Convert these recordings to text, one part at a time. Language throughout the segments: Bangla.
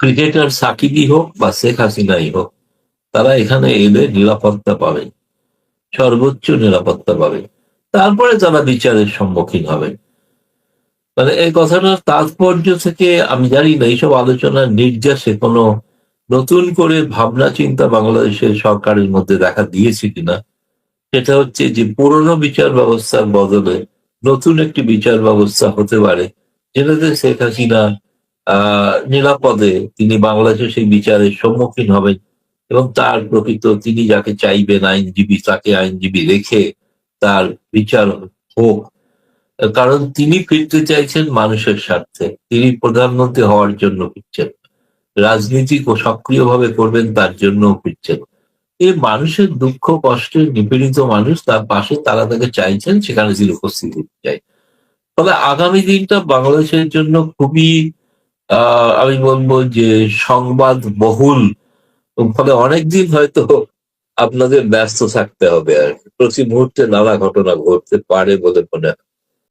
ক্রিকেটার সাকিবই হোক বা শেখ হাসিনাই হোক, তারা এখানে এলে নিরাপত্তা পাবেন, সর্বোচ্চ নিরাপত্তা পাবেন, তারপরে তারা বিচারের সম্মুখীন হবেন। মানে এই কথাটার তাৎপর্য থেকে আমি জানি না এইসব আলোচনার নির্যাসে কোনো নতুন করে ভাবনা চিন্তা বাংলাদেশের সরকারের মধ্যে দেখা দিয়েছে কিনা। সেটা হচ্ছে যে পুরনো বিচার ব্যবস্থার বদলে নতুন একটি বিচার ব্যবস্থা হতে পারে, যেটাতে শেখ হাসিনা নিরাপদে তিনি বাংলাদেশে সেই বিচারের সম্মুখীন হবেন এবং তার প্রকৃত তিনি যাকে চাইবেন আইনজীবী, তাকে আইনজীবী রেখে তার বিচার হোক। কারণ তিনি ফিরতে চাইছেন মানুষের স্বার্থে, তিনি প্রধানমন্ত্রী হওয়ার জন্য ফিরছেন, রাজনীতি সক্রিয়ভাবে করবেন তার জন্য ফিরছেন। এই মানুষের দুঃখ কষ্টে নিপীড়িত মানুষ তার পাশে, তারা তাকে চাইছেন, সেখানে তিনি উপস্থিত হতে চাই। ফলে আগামী দিনটা বাংলাদেশের জন্য খুবই আমি বলবো যে সংবাদ বহুল, ফলে অনেকদিন হয়তো আপনাদের ব্যস্ত থাকতে হবে। আর প্রতি মুহূর্তে নানা ঘটনা ঘটতে পারে বলে মনে হয়।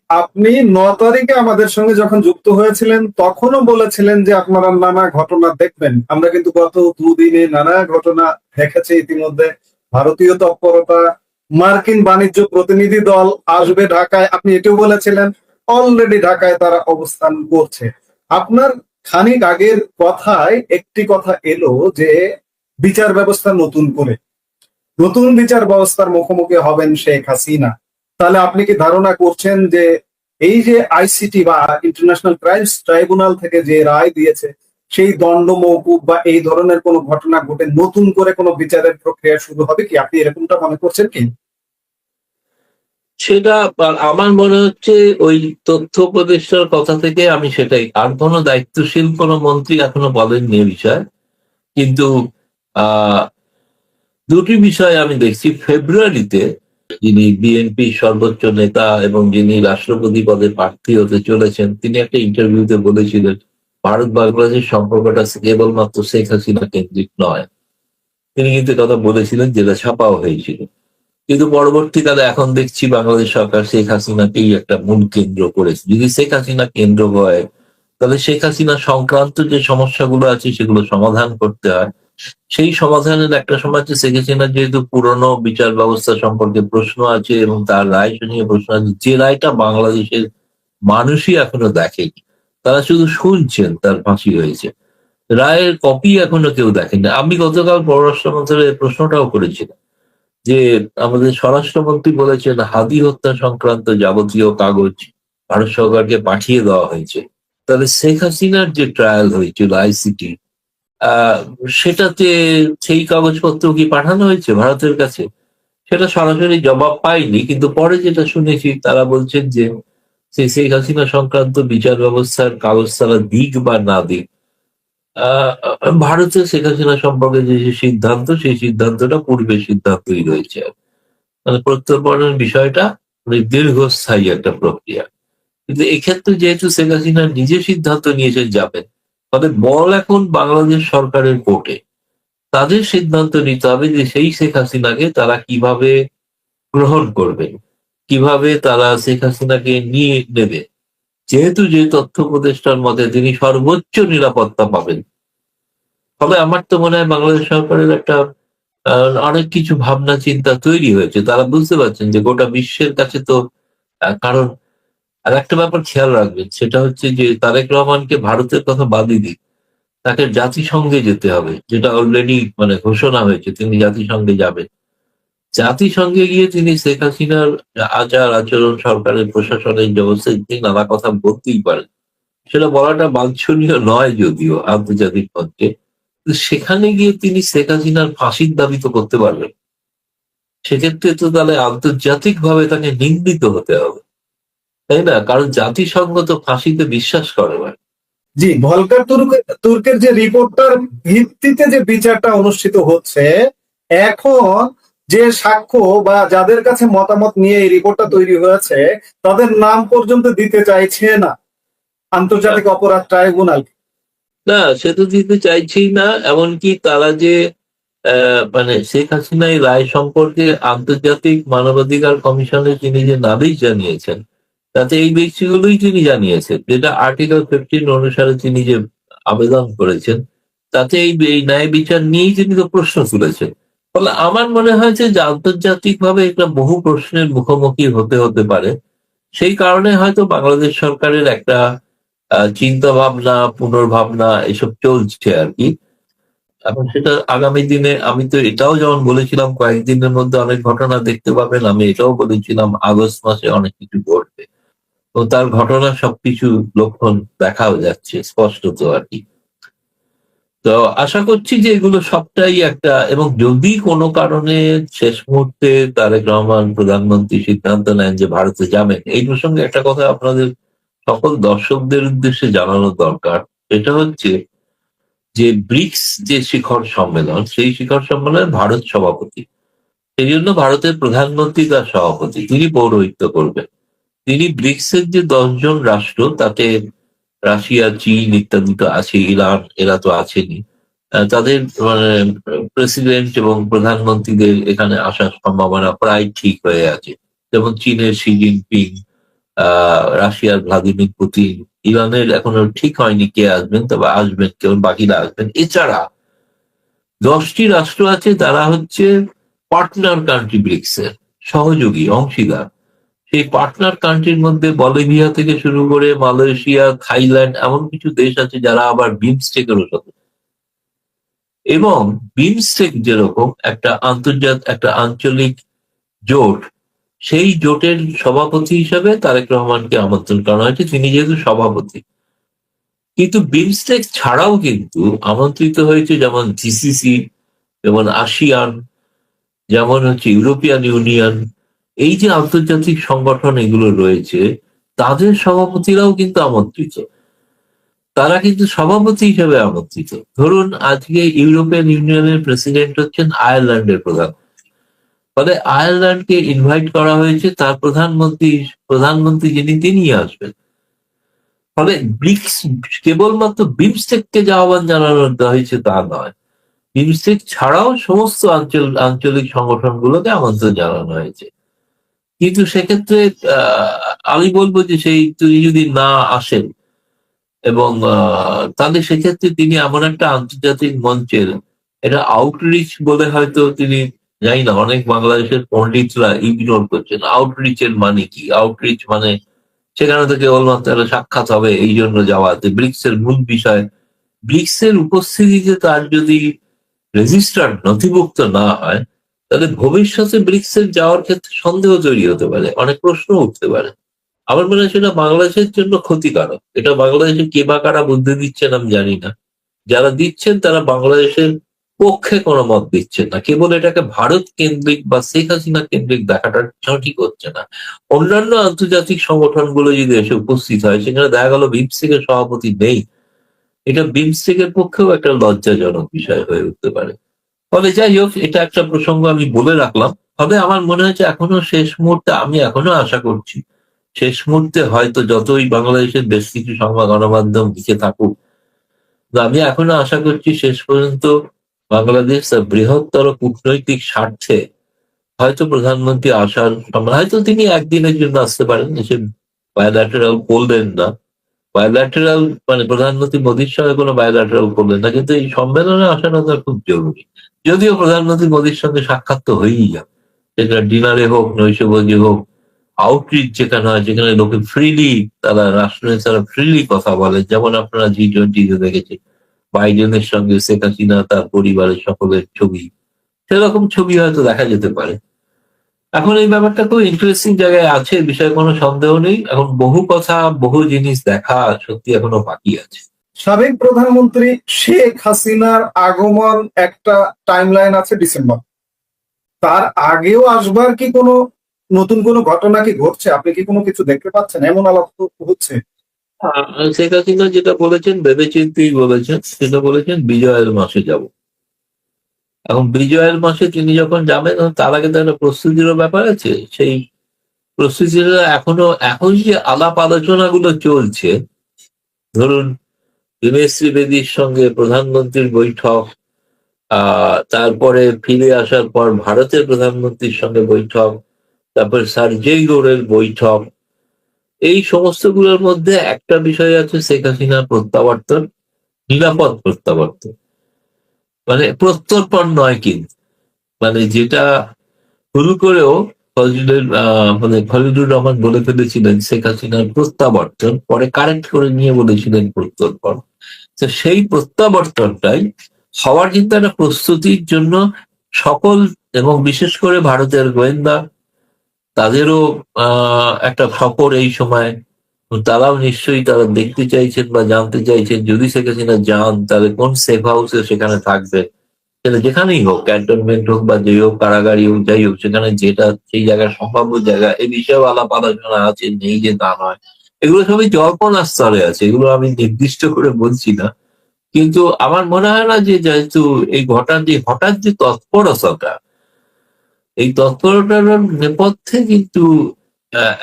আপনি 9 তারিখে আমাদের সঙ্গে যখন যুক্ত হয়েছিলেন তখনও বলেছিলেন যে আপনারা নানা ঘটনা দেখবেন। আমরা কিন্তু গত দুদিনে নানা ঘটনা দেখেছি ইতিমধ্যে। ভারতীয় তৎপরতা, মার্কিন বাণিজ্য প্রতিনিধি দল আসবে ঢাকায়, আপনি এটাও বলেছিলেন। অলরেডি ঢাকায় তারা অবস্থান করছে। আপনার খানিক আগের কথায় একটি কথা এলো যে বিচার ব্যবস্থা নতুন বিচার ব্যবস্থার মুখোমুখি হবেন শেখ হাসিনা। তাহলে আপনি কি ধারণা করছেন যে এই যে আইসিটি বা ইন্টারন্যাশনাল ক্রাইমস ট্রাইব্যুনাল থেকে যে রায় দিয়েছে, সেই দণ্ড মওকুফ বা এই ধরনের কোনো ঘটনা ঘটে নতুন করে কোনো বিচারের প্রক্রিয়া শুরু হবে কি? আপনি এরকমটা মনে করছেন কি? সেটা আমার মনে হচ্ছে ওই তথ্য উপদেষ্টার কথা থেকে আমি সেটাই, আর কোনো দায়িত্বশীল কোনো মন্ত্রী এখনো বলেননি এ বিষয়ে। কিন্তু আহ দুটি বিষয় আমি দেখছি। ফেব্রুয়ারিতে যিনি বিএনপি সর্বোচ্চ নেতা এবং যিনি রাষ্ট্রপতি পদে প্রার্থী হতে চলেছেন, তিনি একটা ইন্টারভিউতে বলেছিলেন ভারত বাংলাদেশ সম্পর্কটা কেবলমাত্র শেখ হাসিনা কেন্দ্রিক নয়। তিনি কিন্তু কথা বলেছিলেন, যেটা ছাপাও হয়েছিল। কিন্তু পরবর্তীকালে এখন দেখছি বাংলাদেশ সরকার শেখ হাসিনাকেই একটা মূল কেন্দ্র করেছে। যদি শেখ হাসিনা কেন্দ্র হয়, তাহলে শেখ হাসিনা সংক্রান্ত যে সমস্যাগুলো আছে সেগুলো সমাধান করতে হয়। সেই সমাধানের একটা সময় হচ্ছে শেখ হাসিনার যেহেতু পুরনো বিচার ব্যবস্থা সম্পর্কে প্রশ্ন আছে এবং তার রায় নিয়ে প্রশ্ন আছে, যে রায়টা বাংলাদেশের মানুষই এখনো দেখেনি, তারা শুধু শুনছেন তার ফাঁসি হয়েছে, রায়ের কপি এখনো কেউ দেখেনি। আমি গতকাল পররাষ্ট্রমন্ত্রীর প্রশ্নটাও করেছিলাম যে আমাদের স্বরাষ্ট্রমন্ত্রী বলেছেন হাদি হত্যা সংক্রান্ত যাবতীয় কাগজ ভারত সরকারকে পাঠিয়ে দেওয়া হয়েছে। তাহলে শেখ হাসিনার যে ট্রায়াল হয়েছিল আইসিটি, সেটাতে সেই কাগজপত্র কি পাঠানো হয়েছে ভারতের কাছে? সেটা সরাসরি জবাব পাইনি। কিন্তু পরে যেটা শুনেছি, তারা বলছেন যে সেই শেখ হাসিনা সংক্রান্ত বিচার ব্যবস্থার কাগজ তারা দিক বা না দিক, ভারতের শেখ হাসিনা সম্পর্কে যে সিদ্ধান্ত, সেই সিদ্ধান্তটা পূর্বের সিদ্ধান্তই রয়েছে। মানে প্রত্যর্পণের বিষয়টা অনেক দীর্ঘস্থায়ী একটা প্রক্রিয়া। কিন্তু এক্ষেত্রে যেহেতু শেখ হাসিনা নিজে সিদ্ধান্ত নিয়েছেন যাবেন, ফলে বল এখন বাংলাদেশ সরকারের কোর্টে। তাদের সিদ্ধান্ত নিতে হবে যে সেই শেখ হাসিনাকে তারা কিভাবে গ্রহণ করবেন, কিভাবে তারা শেখ হাসিনাকে নিয়ে নেবে। যেহেতু যে তথ্য উপদেষ্টার মতে তিনি সর্বোচ্চ নিরাপত্তা পাবেন, ফলে আমার তো মনে হয় বাংলাদেশ সরকারের একটা অনেক কিছু ভাবনা চিন্তা তৈরি হয়েছে। তারা বুঝতে পারছেন যে গোটা বিশ্বের কাছে তো কারণ আর একটা ব্যাপার খেয়াল রাখবেন, সেটা হচ্ছে যে তারেক রহমানকে ভারতের কথা বাদই দিক, তাকে জাতিসংঘে যেতে হবে, যেটা অলরেডি মানে ঘোষণা হয়েছে তিনি জাতিসংঘে যাবেন। জাতিসংঘে গিয়ে তিনি শেখ হাসিনার আচার আচরণ, সরকারের প্রশাসনের ব্যবস্থা, তিনি নানা কথা বলতেই পারেন। সেটা বলাটা বাঞ্ছনীয় নয় যদিও আন্তর্জাতিক মঞ্চে, সেখানে গিয়ে তিনি শেখ হাসিনার ফাঁসির দাবি তো করতে পারবেন। সেক্ষেত্রে তো তাহলে আন্তর্জাতিক ভাবে তাকে নিন্দিত হতে হবে, তাই না? কারণ জাতিসংঘ তো ফাঁসিতে বিশ্বাস করে না। জি, ভলকার তুর্কের যে রিপোর্টটার ভিত্তিতে যে বিচারটা অনুষ্ঠিত হচ্ছে, এখন যে সাক্ষ্য বা যাদের কাছে মতামত নিয়ে এই রিপোর্টটা তৈরি হয়েছে, তাদের নাম পর্যন্ত দিতে চাইছে না আন্তর্জাতিক অপরাধ ট্রাইব্যুনাল। না, সে তো দিতে চাইছেই না। এমনকি তারা যে মানে শেখ হাসিনা এই রায় সম্পর্কে আন্তর্জাতিক মানবাধিকার কমিশনে তিনি যে নালিশ জানিয়েছেন, তাতে এই ব্যক্তিগুলোই তিনি জানিয়েছেন, যেটা আর্টিকেল 15 অনুসারে তিনি যে আবেদন করেছেন, তাতে এই ন্যায় বিচার নিয়েই তিনি তো প্রশ্ন তুলেছেন। ফলে আমার মনে হয় যে আন্তর্জাতিকভাবে একটা বহু প্রশ্নের মুখোমুখি হতে পারে। সেই কারণে হয়তো বাংলাদেশ সরকারের একটা চিন্তা ভাবনা, পুনর্ভাবনা এসব চলছে আরকি। এখন সেটা আগামী দিনে আমি তো এটাও যেমন বলেছিলাম কয়েকদিনের মধ্যে অনেক ঘটনা দেখতে পাবেন। আমি এটাও বলেছিলাম আগস্ট মাসে অনেক কিছু ঘটবে। তো তার ঘটনা সবকিছু লক্ষণ দেখাও যাচ্ছে স্পষ্টত আরকি। তো আশা করছি যে এগুলো সবটাই একটা, এবং যদি কোনো কারণে শেষ মুহূর্তে তারেক রহমান প্রধানমন্ত্রী সিদ্ধান্ত নেন যে ভারতে যাবেন, এই প্রসঙ্গে একটা কথা আপনাদের সকল দর্শকদের উদ্দেশ্যে জানানো দরকার। এটা হচ্ছে যে ব্রিক্স যে শিখর সম্মেলন, সেই শিখর সম্মেলনে ভারত সভাপতি। সেই জন্য ভারতের প্রধানমন্ত্রী তার সভাপতি, তিনি পৌরোহিত্য করবেন। তিনি ব্রিক্সের যে 10 জন রাষ্ট্র, তাতে রাশিয়া, চীন ইত্যাদি তো আছে, ইরান এরা তো আছেনই। তাদের মানে প্রেসিডেন্ট এবং প্রধানমন্ত্রীদের এখানে আসার সম্ভাবনা প্রায় ঠিক হয়ে আছে। যেমন চীনের শি জিনপিং, রাশিয়ার ভ্লাদিমির পুতিন, ইরানের এখনো ঠিক হয়নি কে আসবেন, তবে আসবেন, কেউ বাকিরা আসবেন। এছাড়া 10টি রাষ্ট্র আছে, তারা হচ্ছে পার্টনার কান্ট্রি ব্রিক্স এর সহযোগী অংশীদার। সেই পার্টনার কান্ট্রির মধ্যে বলিভিয়া থেকে শুরু করে মালয়েশিয়া, থাইল্যান্ড এমন কিছু দেশ আছে যারা আবার বিমস্টেকেরও সদস্য। এবং বিমস্টেক যেরকম একটা আঞ্চলিক জোট, সেই জোটের সভাপতি হিসেবে তারেক রহমানকে আমন্ত্রণ করা হয়েছে, তিনি যেহেতু সভাপতি। কিন্তু বিমস্টেক ছাড়াও কিন্তু আমন্ত্রিত হয়েছে যেমন জিসিসি, যেমন আসিয়ান, যেমন হচ্ছে ইউরোপিয়ান ইউনিয়ন। এই যে আন্তর্জাতিক সংগঠন এগুলো রয়েছে, তাদের সভাপতিরাও কিন্তু আমন্ত্রিত। তারা কিন্তু সভাপতি হিসেবে আমন্ত্রিত। ধরুন আজকে ইউরোপিয়ান ইউনিয়নের প্রেসিডেন্ট হচ্ছেন আয়ারল্যান্ডের প্রধান, ফলে আয়ারল্যান্ডকে ইনভাইট করা হয়েছে, তার প্রধানমন্ত্রী যিনি তিনি আসবেন। ফলে ব্রিক্স কেবলমাত্র বিমস্টেককে যে আহ্বান জানানো হয়েছে তা নয়, বিমস্টেক ছাড়াও সমস্ত আঞ্চলিক সংগঠনগুলোকে আমন্ত্রণ জানানো হয়েছে। কিন্তু সেক্ষেত্রে আমি বলবো যে তিনি যদি না আসেন, এবং তাহলে সেক্ষেত্রে তিনি এমন একটা আন্তর্জাতিক মঞ্চের এটা আউটরিচ বলে হয়তো তিনি, জানি না, অনেক বাংলাদেশের পন্ডিতরা ইগনোর করছেন আউটরিচ এর মানে কি। আউটরিচ মানে সেখানে তো কেবলমাত্র একটা সাক্ষাৎ হবে এই জন্য যাওয়াতে, ব্রিক্স এর মূল বিষয়, ব্রিক্স এর উপস্থিতিতে তার যদি রেজিস্টার্ড নথিভুক্ত না হয়, তাহলে ভবিষ্যতে ব্রিক্স এর যাওয়ার ক্ষেত্রে সন্দেহ তৈরি হতে পারে, অনেক প্রশ্ন উঠতে পারে। আমার মনে হয় সেটা বাংলাদেশের জন্য ক্ষতিকারক। এটা বাংলাদেশে কে বা কারা বুদ্ধি দিচ্ছেন আমি জানি না। যারা দিচ্ছেন তারা বাংলাদেশের পক্ষে কোনো মত দিচ্ছেন না, কেবল এটাকে ভারত কেন্দ্রিক বা শেখ হাসিনা কেন্দ্রিক দেখাটা সঠিক হচ্ছে না। অন্যান্য আন্তর্জাতিক সংগঠনগুলো যদি এসে উপস্থিত হয়, সেখানে দেখা গেল বিমস্টেকের সভাপতি নেই, এটা বিমস্টেকের পক্ষেও একটা লজ্জাজনক বিষয় হয়ে উঠতে পারে। ফলে যাই হোক, এটা একটা প্রসঙ্গ আমি বলে রাখলাম। তবে আমার মনে হচ্ছে এখনো শেষ মুহূর্তে, আমি এখনো আশা করছি শেষ মুহূর্তে হয়তো যতই বাংলাদেশের বেশ কিছু সংবাদ গণমাধ্যম লিখে থাকুক, আমি এখনো আশা করছি শেষ পর্যন্ত বাংলাদেশ তার বৃহত্তর কূটনৈতিক স্বার্থে হয়তো প্রধানমন্ত্রী আসার হয়তো তিনি একদিনের জন্য আসতে পারেন, এসে বায়োল্যাটারাল করলেন না। বায়োল্যাটারাল মানে প্রধানমন্ত্রী মোদীর সঙ্গে কোনো বায়োল্যাটারাল করলেন না, কিন্তু এই সম্মেলনে আসাটা তার খুব জরুরি। যদিও প্রধানমন্ত্রী মোদীর সঙ্গে সাক্ষাৎ তো হয়েই যাবে, সেটা ডিনারে হোক, নৈশভোজে হোক, আউটরিচ যেখানে হয়, যেখানে লোকে ফ্রিলি, তারা রাষ্ট্রনেতারা ফ্রিলি কথা বলে, যেমন আপনারা G20 দেখেছেন বাইডেনের সঙ্গে শেখ হাসিনা তার পরিবারের সকলের ছবি, সেরকম ছবি হয়তো দেখা যেতে পারে। এখন এই ব্যাপারটা খুব ইন্টারেস্টিং জায়গায় আছে, বিষয়ে কোনো সন্দেহ নেই। এখন বহু কথা, বহু জিনিস দেখা সত্যি এখনো বাকি আছে। সাবেক প্রধানমন্ত্রী শেখ হাসিনার আগমন একটা টাইমলাইন আছে ডিসেম্বর, তার আগেও আসবার কি কোনো নতুন কোনো ঘটনা কি ঘটছে? আপনি কি কোনো কিছু দেখতে পাচ্ছেন? এমন আলাপ তো হচ্ছে। শেখ হাসিনা যেটা বলেছেন ভেবেচিন্তেই বলেছেন, সেটা বলেছেন বিজয়ের মাসে যাব। এখন বিজয়ের মাসে তিনি যখন যাবেন, তার আগে তো একটা প্রস্তুতিরও ব্যাপার আছে। সেই প্রস্তুতিটা এখন যে আলাপ আলোচনাগুলো চলছে, ধরুন দীনেশ ত্রিবেদীর সঙ্গে প্রধানমন্ত্রীর বৈঠক, তারপরে ফিরে আসার পর ভারতের প্রধানমন্ত্রীর সঙ্গে বৈঠক, তারপর সার্জেই গৌড়ের বৈঠক, এই সমস্তগুলোর মধ্যে একটা বিষয় আছে শেখ হাসিনার প্রত্যাবর্তন, নিরাপদ প্রত্যাবর্তন। মানে প্রত্যর্পণ নয় কিন্তু, মানে যেটা শুরু করেও মানে খলিলুর রহমান বলে ফেলেছিলেন শেখ হাসিনার প্রত্যাবর্তন, পরে কারেক্ট করে নিয়ে বলেছিলেন প্রত্যর্পণ। তো সেই প্রত্যাবর্তনটাই হওয়ার কিন্তু একটা প্রস্তুতির জন্য সকল, এবং বিশেষ করে ভারতের গোয়েন্দা, তাদেরও একটা সফর এই সময়। তারাও নিশ্চয়ই তারা দেখতে চাইছেন বা জানতে চাইছেন যদি শেখ হাসিনা যান তাহলে কোন সেফ হাউসে সেখানে থাকবে, সেটা যেখানেই হোক, ক্যান্টনমেন্ট হোক বা যেই হোক, কারাগারি হোক, যাই হোক, সেখানে যেটা সেই জায়গার সম্ভাব্য জায়গা, এই বিষয়ে আলাপ আলোচনা আছে, নেই যে তা নয়। এগুলো সবই জল্পনা স্তরে আছে, এগুলো আমি নির্দিষ্ট করে বলছি না। কিন্তু আমার মনে হয় না যে, যেহেতু এই হঠাৎ যে তৎপরতাটা, এই তৎপরতার নেপথ্যে কিন্তু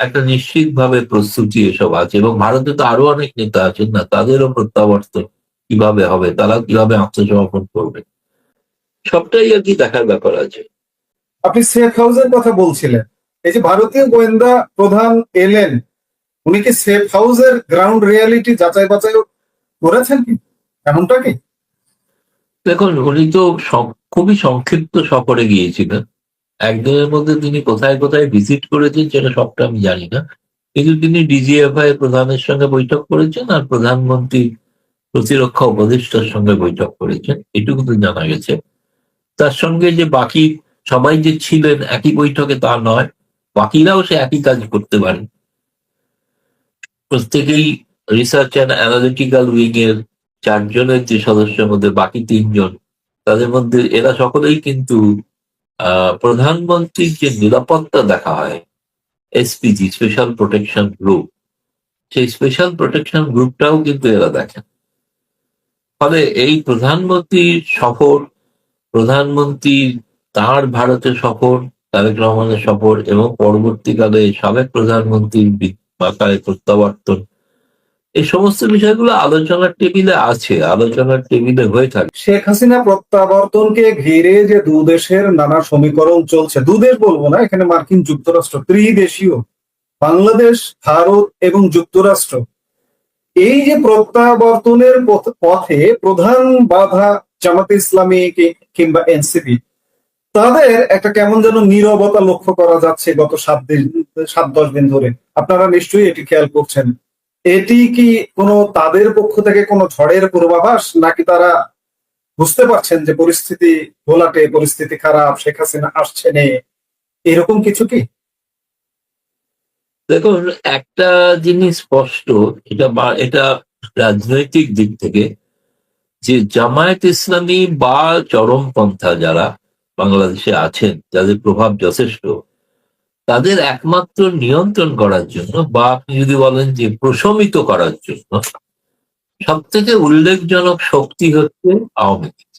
একটা নিশ্চিতভাবে প্রস্তুতি এসব আছে, এবং ভারতে তো আরো অনেক নেতা আছেন না, তাদেরও প্রত্যাবর্তন কিভাবে হবে, তারা কিভাবে আত্মসমর্পণ করবে, সবটাই আর কি দেখার ব্যাপার আছে। আপনি সেফ হাউসের কথা বলছিলেন, এই যে ভারতীয় গোয়েন্দা প্রধান এলেন, উনি কি সেফ হাউসের গ্রাউন্ড রিয়ালিটি যাচাই বাছাই করেছেন কি, এমনটা কি? দেখুন, উনি তো খুবই সংক্ষিপ্ত সফরে গিয়েছিলেন। একদিনের মধ্যে তিনি কোথায় কোথায় ভিজিট করেছেন সেটা সবটা আমি জানি না, কিন্তু তিনি ডিজিএফআই প্রধানের সঙ্গে বৈঠক করেছেন আর প্রধানমন্ত্রী প্রতিরক্ষা উপদেষ্টার সঙ্গে বৈঠক করেছেন, এটুকু তো জানা গেছে। তার সঙ্গে যে বাকি সবাই যে ছিলেন একই বৈঠকে তা নয়, বাকিরাও সে একই কাজ করতে পারে। প্রত্যেকেই রিসার্চ অ্যান্ড অ্যানালিটিক্যাল উইং এর 4 জনের যে সদস্যের মধ্যে বাকি 3 জন, তাদের মধ্যে এরা সকলেই কিন্তু প্রধানমন্ত্রীর যে নিরাপত্তা দেখা হয়, এসপিজি, স্পেশাল প্রোটেকশন গ্রুপ, সেই স্পেশাল প্রোটেকশন গ্রুপটাও কিন্তু এরা দেখেন। ফলে এই প্রধানমন্ত্রীর সফর, প্রধানমন্ত্রীর তার ভারতে সফর, তারেক রহমানের সফর, এবং পরবর্তীকালে সাবেক প্রধানমন্ত্রীর আকারে প্রত্যাবর্তন, এই সমস্ত বিষয়গুলো আলোচনার টেবিলে আছে, আলোচনার টেবিলে হয়ে থাকে। শেখ হাসিনা প্রত্যাবর্তনকে ঘিরে যে দুদেশের নানা সমীকরণ চলছে, দুদেশ বলবো না, এখানে মার্কিন যুক্তরাষ্ট্র, ত্রিদেশীয়, বাংলাদেশ, ভারত এবং যুক্তরাষ্ট্র, এই যে প্রত্যাবর্তনের পথে প্রধান বাধা জামাতে ইসলামী কিংবা এনসিপি, তাদের একটা কেমন যেন নীরবতা লক্ষ্য করা যাচ্ছে গত 7-10 দিন ধরে। আপনারা নিশ্চয়ই এটি খেয়াল করছেন। এটি কি কোনো তাদের পক্ষ থেকে কোনো ঝড়ের পূর্বাভাস, নাকি তারা বুঝতে পারছেন যে পরিস্থিতি ঘোলাটে, পরিস্থিতি খারাপ, শেখ হাসিনা আসছে নে, এরকম কিছু কি? দেখুন, একটা জিনিস স্পষ্ট, এটা রাজনৈতিক দিক থেকে, যে জামায়াত ইসলামী বা চরমপন্থা যারা বাংলাদেশে আছেন, যাদের প্রভাব যথেষ্ট, তাদের একমাত্র নিয়ন্ত্রণ করার জন্য, বা আপনি যদি বলেন যে প্রশমিত করার জন্য, সব থেকে উল্লেখজনক শক্তি হচ্ছে আওয়ামী লীগ।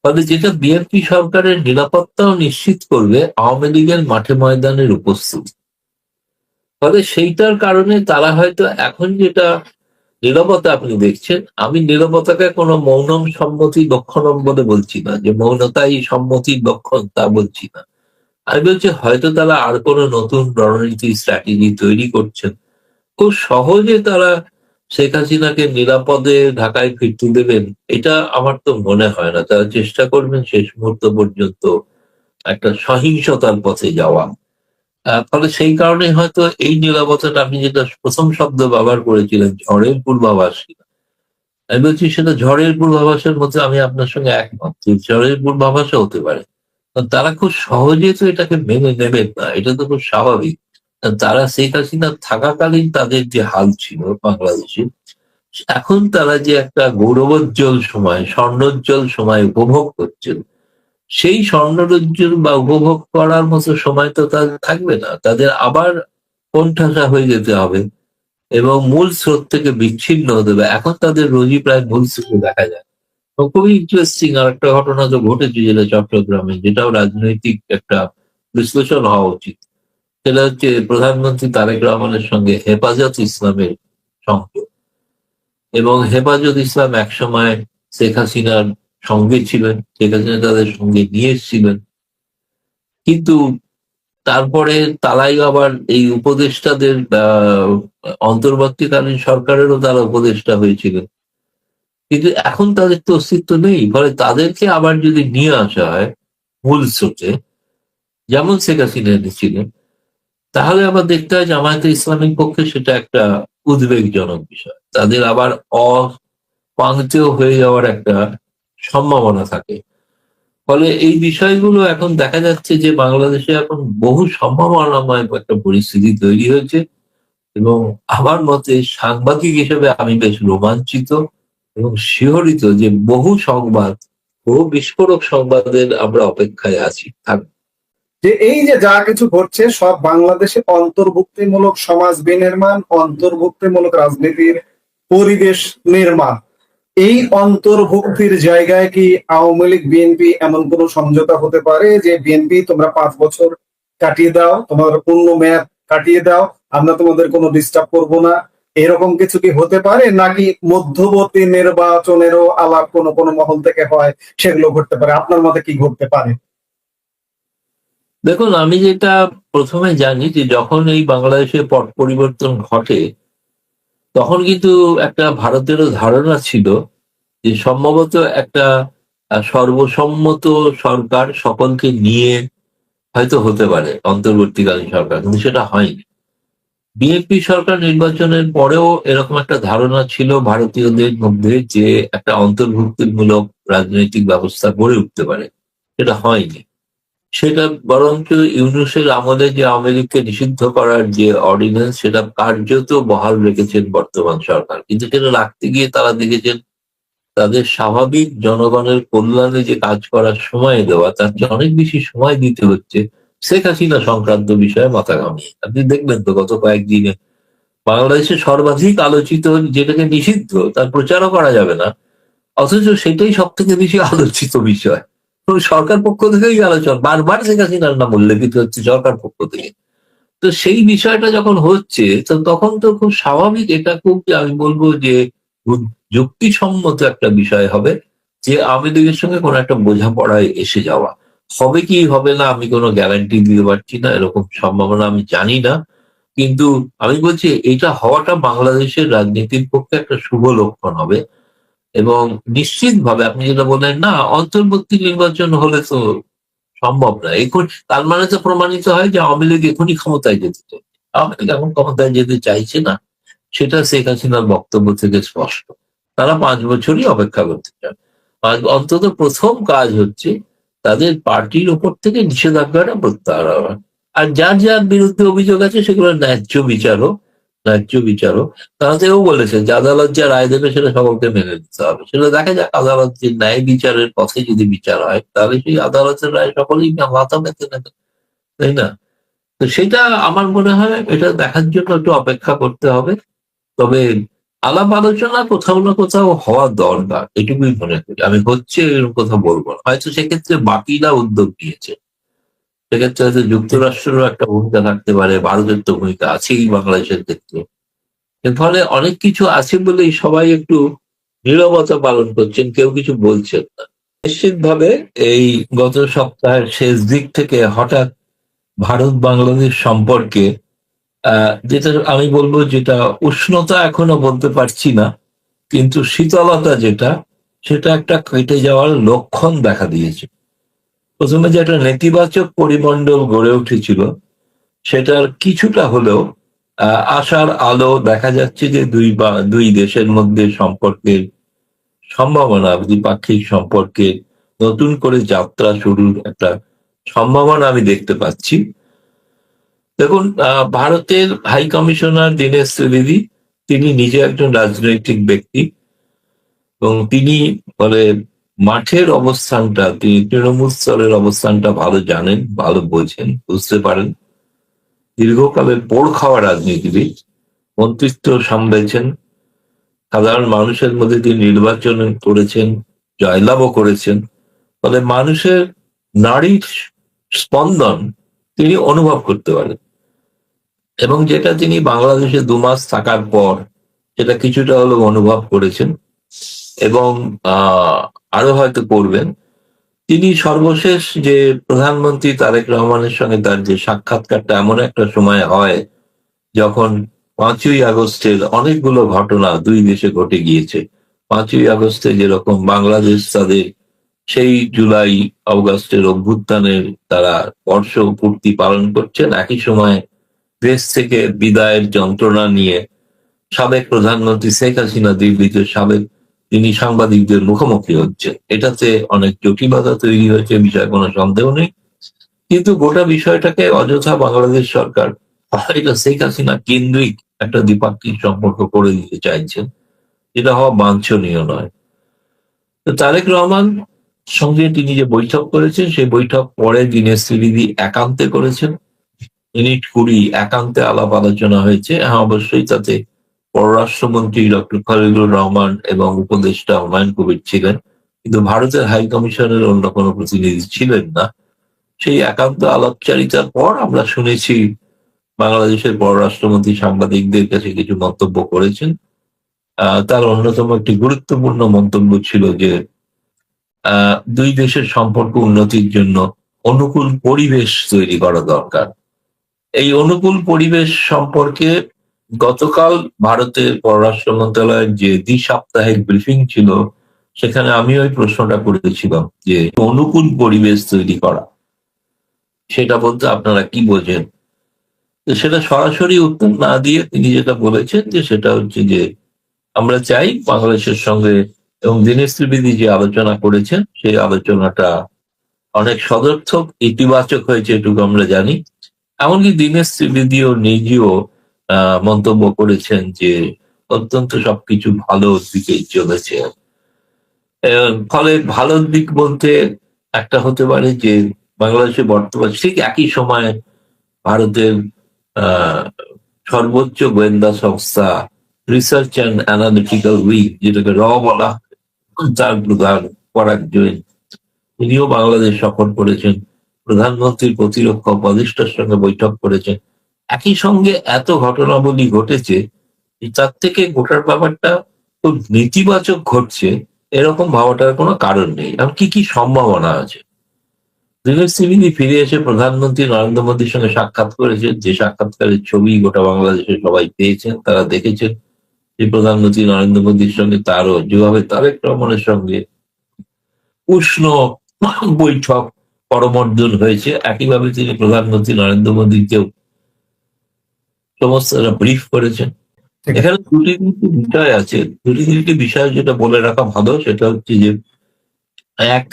ফলে যেটা বিএনপি সরকারের নিরাপত্তাও নিশ্চিত করবে আওয়ামী লীগের মাঠে ময়দানের উপস্থিতি। ফলে সেইটার কারণে তারা হয়তো এখন যেটা নীরবতা আপনি দেখছেন, আমি নীরবতাকে কোনো মৌনম সম্মতি লক্ষণম বলে বলছি না, যে মৌনতাই সম্মতির লক্ষণ তা বলছি না। আমি বলছি হয়তো তারা আর কোনো নতুন রণনীতি, স্ট্র্যাটেজি তৈরি করছেন। খুব সহজে তারা শেখ হাসিনাকে নিরাপদে ঢাকায় ফিরতে দেবেন, এটা আমার তো মনে হয় না। তারা চেষ্টা করবেন শেষ মুহূর্ত পর্যন্ত একটা সহিংসতার পথে যাওয়া। ফলে সেই কারণে হয়তো এই নীরবতাটা, আপনি যেটা প্রথম শব্দ ব্যবহার করেছিলেন, ঝড়ের পূর্বাভাস, আমি বলছি সেটা ঝড়ের পূর্বাভাসের মধ্যে আমি আপনার সঙ্গে একমত যে ঝড়ের পূর্বাভাসও হতে পারে। কারণ তারা খুব সহজে তো এটাকে মেনে নেবেন না, এটা তো খুব স্বাভাবিক। কারণ তারা শেখ হাসিনা থাকাকালীন তাদের যে হাল ছিল বাংলাদেশে, এখন তারা যে একটা গৌরবোজ্জ্বল সময়, স্বর্ণোজ্জ্বল সময় উপভোগ করছেন, সেই স্বর্ণোজ্জ্বল বা উপভোগ করার মতো সময় তো তাদের থাকবে না। তাদের আবার কোণঠাসা হয়ে যেতে হবে এবং মূল স্রোত থেকে বিচ্ছিন্ন হতে হবে। এখন তাদের রোজই প্রায় মূল স্রোতে দেখা যায়। তো খুবই ইন্টারেস্টিং আর একটা ঘটনা তো ঘটেছে, যেটা চট্টগ্রামে, যেটাও রাজনৈতিক একটা বিশ্লেষণ হওয়া উচিত। সেটা হচ্ছে প্রধানমন্ত্রী তারেক রহমানের সঙ্গে হেফাজত ইসলামের সংযোগ। এবং হেফাজত ইসলাম একসময় শেখ হাসিনার সঙ্গে ছিলেন, শেখ হাসিনা তাদের সঙ্গে নিয়ে এসেছিলেন, কিন্তু তারপরে তারাই আবার এই উপদেষ্টাদের অন্তর্বর্তীকালীন সরকারেরও তারা উপদেষ্টা হয়েছিলেন। কিন্তু এখন তাদের তো অস্তিত্ব নেই। ফলে তাদেরকে আবার যদি নিয়ে আসা হয় মূল স্রোতে, যেমন শেখ হাসিনা এনেছিলেন, তাহলে আবার দেখতে হয় জামায়াতে ইসলামীর পক্ষে সেটা একটা উদ্বেগজনক বিষয়। তাদের আবার অপাংতেয় হয়ে যাওয়ার একটা সম্ভাবনা থাকে। ফলে এই বিষয়গুলো এখন দেখা যাচ্ছে যে বাংলাদেশে এখন বহু সম্ভাবনাময় একটা পরিস্থিতি তৈরি হয়েছে, এবং আমার মতে সাংবাদিক হিসেবে আমি বেশ রোমাঞ্চিত এবং শিহরিত যে বহু সংবাদ, বহু বিস্ফোরক সংবাদের আমরা অপেক্ষায় আছি। যে এই যে যা কিছু ঘটছে সব বাংলাদেশে অন্তর্ভুক্তিমূলক সমাজ বিনির্মাণ, অন্তর্ভুক্তিমূলক রাজনীতির পরিবেশ নির্মাণ, এই অন্তর্ভুক্তির জায়গায় কি আওয়ামী লীগ বিএনপি এমন কোন সমঝোতা হতে পারে যে বিএনপি তোমরা 5 বছর কাটিয়ে দাও, তোমার পূর্ণ মেয়াদ কাটিয়ে দাও, আমরা তোমাদের কোনো ডিস্টার্ব করব না, এরকম কিছু কি হতে পারে? নাকি মধ্যবর্তী নির্বাচনেরও আলাপ কোনো কোনো মহল থেকে হয়, সেগুলো ঘটতে পারে? আপনার মতে কি ঘটতে পারে? দেখুন, আমি যেটা প্রথমে জানি যে যখন এই বাংলাদেশে পট পরিবর্তন ঘটে, তখন কিন্তু একটা ভারতেরও ধারণা ছিল যে সম্ভবত একটা সর্বসম্মত সরকার সকলকে নিয়ে হয়তো হতে পারে অন্তর্বর্তীকালীন সরকার, কিন্তু সেটা হয়নি। বিএনপি সরকার নির্বাচনের পরেও এরকম একটা ধারণা ছিল ভারতীয়দের মধ্যে যে একটা অন্তর্ভুক্তিমূলক রাজনৈতিক ব্যবস্থা গড়ে উঠতে পারে, সেটা হয়নি। সেটা বরঞ্চ ইউনূসের আমলে যে আওয়ামী লীগকে নিষিদ্ধ করার যে অর্ডিন্যান্স, সেটা কার্যত বহাল রেখেছেন বর্তমান সরকার। কিন্তু সেটা রাখতে গিয়ে তারা দেখেছেন তাদের স্বাভাবিক জনগণের কল্যাণে যে কাজ করার সময় দেওয়া, তার চেয়ে অনেক বেশি সময় দিতে হচ্ছে শেখ হাসিনা সংক্রান্ত বিষয়ে মাথা ঘামিয়ে। আপনি দেখবেন তো গত কয়েকদিনে বাংলাদেশে সর্বাধিক আলোচিত, যেটাকে নিষিদ্ধ তার প্রচারও করা যাবে না, অথচ সেটাই সব থেকে বেশি আলোচিত বিষয়। তো সরকার পক্ষ থেকেই আলোচনা, বারবার শেখ হাসিনার নাম উল্লেখিত হচ্ছে সরকার পক্ষ থেকে। তো সেই বিষয়টা যখন হচ্ছে, তো তখন তো খুব স্বাভাবিক, এটা খুব, আমি বলবো যে যুক্তিসম্মত একটা বিষয় হবে যে আওয়ামী লীগের সঙ্গে কোনো একটা বোঝাপড়ায় এসে যাওয়া। হবে কি হবে না আমি কোনো গ্যারান্টি দিতে পারছি না, এরকম সম্ভাবনা আমি জানি না। কিন্তু আমি বলছি এটা হওয়াটা বাংলাদেশের রাজনীতির পক্ষে একটা শুভ লক্ষণ হবে। এবং নিশ্চিতভাবে আপনি যেটা বললেন, না অন্তর্বর্তী নির্বাচন হলে তো সম্ভব না এখন, তার মানে তো প্রমাণিত হয় যে আওয়ামী লীগ এখনই ক্ষমতায় যেতে চায়। আওয়ামী লীগ এখন ক্ষমতায় যেতে চাইছে না, সেটা শেখ হাসিনার বক্তব্য থেকে স্পষ্ট। তারা 5 বছরই অপেক্ষা করতে চান। অন্তত প্রথম কাজ হচ্ছে তাদের পার্টির ওপর থেকে নিষেধাজ্ঞাটা প্রত্যাহার হওয়া। আর যার যার বিরুদ্ধে অভিযোগ আছে সেগুলো ন্যায্য বিচার হোক, ন্যায্য বিচার হোক। তারা তো এও বলেছেন যে আদালত যা রায় দেবে সেটা সকলকে মেনে নিতে হবে। সেটা দেখা যাক, আদালত যে ন্যায় বিচারের পথে যদি বিচার হয়, তাহলে সেই আদালতের রায় সকলেই মাথা পেতে নেবে, তাই না? তো সেটা আমার মনে হয় এটা দেখার জন্য একটু অপেক্ষা করতে হবে। তবে আলাপ আলোচনা কোথাও না কোথাও হওয়া দরকার, এটুকুই মনে করি আমি। হচ্ছে এরকম কথা বলবো না, হয়তো সেক্ষেত্রে বাকিরা উদ্যোগ নিয়েছে, সেক্ষেত্রে হয়তো যুক্তরাষ্ট্রেরও একটা ভূমিকা থাকতে পারে, ভারতের তো ভূমিকা আছেই বাংলাদেশের ক্ষেত্রে। এর ফলে অনেক কিছু আছে বলেই সবাই একটু নীরবতা পালন করছেন, কেউ কিছু বলছেন না। নিশ্চিতভাবে এই গত সপ্তাহের শেষ দিক থেকে হঠাৎ ভারত বাংলাদেশ সম্পর্কে যেটা আমি বলবো, যেটা উষ্ণতা এখনো বলতে পারছি না, কিন্তু শীতলতা যেটা, সেটা একটা কেটে যাওয়ার লক্ষণ দেখা দিয়েছে। প্রথমে যে একটা নেতিবাচক পরিমণ্ডল গড়ে উঠেছিল, সেটার কিছুটা হলেও আশার আলো দেখা যাচ্ছে যে দুই দেশের মধ্যে সম্পর্কের সম্ভাবনা, দ্বিপাক্ষিক সম্পর্কে নতুন করে যাত্রা শুরুর একটা সম্ভাবনা আমি দেখতে পাচ্ছি। দেখুন, ভারতের হাই কমিশনার দীনেশ ত্রিবেদী, তিনি নিজে একজন রাজনৈতিক ব্যক্তি, এবং তিনি বলে মাঠের অবস্থানটা, তিনি তৃণমূল স্তরের অবস্থানটা ভালো জানেন, ভালো বোঝেন, বুঝতে পারেন। দীর্ঘকালের পোড় খাওয়া রাজনীতিবিদ, মন্ত্রিত্ব সামলেছেন, সাধারণ মানুষের মধ্যে তিনি নির্বাচন করেছেন, জয়লাভও করেছেন। ফলে মানুষের নারীর স্পন্দন তিনি অনুভব করতে পারেন, এবং যেটা তিনি বাংলাদেশে 2 মাস থাকার পর সেটা কিছুটা হলেও অনুভব করেছেন, এবং আরো হয়তো করবেন। তিনি সর্বশেষ যে প্রধানমন্ত্রী তারেক রহমানের সঙ্গে তার যে সাক্ষাৎকারটা এমন একটা সময় হয় যখন 5ই আগস্টের অনেকগুলো ঘটনা দুই দেশে ঘটে গিয়েছে, 5ই আগস্টে যেরকম বাংলাদেশ তাদের সেই জুলাই অগস্টের অভ্যুত্থানের তারা বর্ষপূর্তি পালন করছেন, একই সময় দেশ থেকে বিদায়ের যন্ত্রণা নিয়ে সাবেক প্রধানমন্ত্রী শেখ হাসিনা দিল্লিতে তিনি সাংবাদিকদের মুখোমুখি হচ্ছেন। এটাতে অনেক জটিলতা তৈরি হয়েছে, বিষয়ে কোনো সন্দেহ নেই। কিন্তু গোটা বিষয়টাকে অযথা বাংলাদেশ সরকার এটা শেখ হাসিনা কেন্দ্রিক একটা দ্বিপাক্ষিক সম্পর্ক করে দিতে চাইছেন, যেটা হওয়া বাঞ্ছনীয় নয়। তো তারেক রহমান সঙ্গে তিনি যে বৈঠক করেছেন, সেই বৈঠক পরে দিনেশ ত্রিবেদী একান্তে করেছেন। মিনিট 20 একান্তে আলাপ আলোচনা হয়েছে। হ্যাঁ, অবশ্যই তাতে পররাষ্ট্রমন্ত্রী ডক্টর খলিলুর রহমান এবং উপদেষ্টা হুমায়ুন কবির ছিলেন, কিন্তু ভারতের হাই কমিশনের অন্য কোনো প্রতিনিধি ছিলেন না। সেই একান্ত আলাপচারিতার পর আমরা শুনেছি বাংলাদেশের পররাষ্ট্রমন্ত্রী সাংবাদিকদের কাছে কিছু মন্তব্য করেছেন। তার অন্যতম একটি গুরুত্বপূর্ণ মন্তব্য ছিল যে দুই দেশের সম্পর্ক উন্নতির জন্য অনুকূল পরিবেশ তৈরি করা দরকার। এই অনুকূল পরিবেশ সম্পর্কে গতকাল ভারতের পররাষ্ট্র মন্ত্রণালয়ের যে দ্বি-সাপ্তাহিক ব্রিফিং ছিল, সেখানে আমি ওই প্রশ্নটা করেছিলাম যে অনুকূল পরিবেশ তৈরি করা, সেটা বলতে আপনারা কি বোঝেন। তো সেটা সরাসরি উত্তর না দিয়ে তিনি যেটা বলেছেন যে সেটা হচ্ছে যে আমরা চাই বাংলাদেশের সঙ্গে, এবং দীনেশ ত্রিবেদী যে আলোচনা করেছেন সেই আলোচনাটা অনেক সদর্থক, ইতিবাচক হয়েছে এটুকু আমরা জানি। এমনকি দীনেশ ত্রিবেদীও নিজেও মন্তব্য করেছেন যে অত্যন্ত সবকিছু ভালো দিকেই চলেছে। ফলে ভালো দিক বলতে একটা হতে পারে যে বাংলাদেশে বর্তমান ঠিক একই সময় ভারতের সর্বোচ্চ গোয়েন্দা সংস্থা রিসার্চ অ্যান্ড অ্যানালিটিক্যাল উইং, যেটাকে বলা, তার প্রধান পরাগ জৈন তিনিও বাংলাদেশ সফর করেছেন, প্রধানমন্ত্রীর প্রতিরক্ষা উপদেষ্টার সঙ্গে বৈঠক করেছেন। একই সঙ্গে এত ঘটনাবলী ঘটেছে, তার থেকে গোটার ব্যাপারটা খুব নেতিবাচক ঘটছে এরকম ভাবাটার কোনো কারণ নেই। এখন কি কি সম্ভাবনা আছে? দীনেশ ত্রিবেদী ফিরে এসে প্রধানমন্ত্রী নরেন্দ্র মোদীর সঙ্গে সাক্ষাৎ করেছেন, যে সাক্ষাৎকারের ছবি গোটা বাংলাদেশে সবাই পেয়েছেন, তারা দেখেছেন যে প্রধানমন্ত্রী নরেন্দ্র মোদীর সঙ্গে তারও যেভাবে তারেক রহমানের সঙ্গে উষ্ণ বৈঠক করমর্দন হয়েছে, একইভাবে তিনি প্রধানমন্ত্রী নরেন্দ্র মোদীকেও সমস্ত ব্রিফ করেছেন। এখানে দুটি তিনটি বিষয় আছে, দুটি তিনটি বিষয় যেটা বলে রাখা ভালো সেটা হচ্ছে যে এক,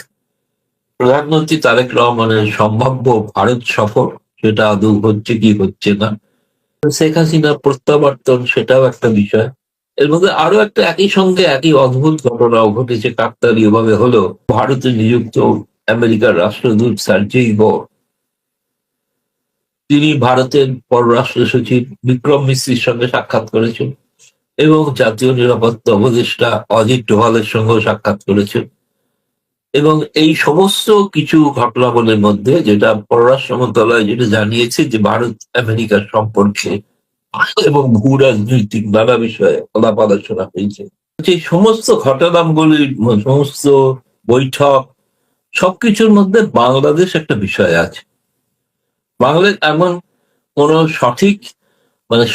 প্রধানমন্ত্রী তারেক রহমানের সম্ভাব্য ভারত সফর, সেটা আদৌ হচ্ছে কি হচ্ছে না। শেখ হাসিনা প্রত্যাবর্তন, সেটাও একটা বিষয়। এর মধ্যে আরো একটা একই সঙ্গে একই অদ্ভুত ঘটনাও ঘটেছে, কাকতালীয় ভাবে হলো। ভারতে নিযুক্ত আমেরিকার রাষ্ট্রদূত সার্জেই বর, তিনি ভারতের পররাষ্ট্র সচিব বিক্রম মিশ্রির সঙ্গে সাক্ষাৎ করেছেন এবং জাতীয় নিরাপত্তা উপদেষ্টা অজিত ডোভালের সঙ্গেও সাক্ষাৎ করেছেন। এবং এই সমস্ত কিছু ঘটনাবলীর মধ্যে যেটা পররাষ্ট্র মন্ত্রণালয় যেটা জানিয়েছে যে ভারত আমেরিকার সম্পর্কে এবং ভূ রাজনৈতিক নানা বিষয়ে আলাপ আলোচনা হয়েছে। এই সমস্ত ঘটনাগুলির, সমস্ত বৈঠক, সবকিছুর মধ্যে বাংলাদেশ একটা বিষয় আছে। বাংলাদেশ এমন কোন সঠিক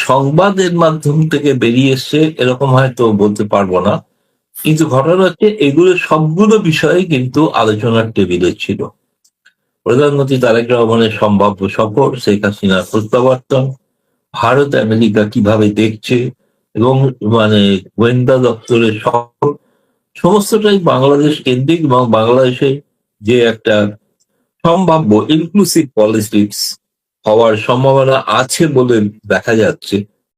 সংবাদের মাধ্যম থেকে বেরিয়ে এসছে এরকম হয়তো বলতে পারবো না, কিন্তু ঘটনা হচ্ছে এগুলো সবগুলো বিষয়ে কিন্তু আলোচনার টেবিলে ছিল। প্রধানমন্ত্রী তারেক রহমানের সম্ভাব্য সফর, শেখ হাসিনার প্রত্যাবর্তন, ভারত আমেরিকা কিভাবে দেখছে, এবং গোয়েন্দা দপ্তরের সফর, সমস্তটাই বাংলাদেশ কেন্দ্রিক, এবং বাংলাদেশে যে একটা সম্ভাব্য ইনক্লুসিভ পলিটিক্স হওয়ার সম্ভাবনা আছে বলে দেখা যাচ্ছে,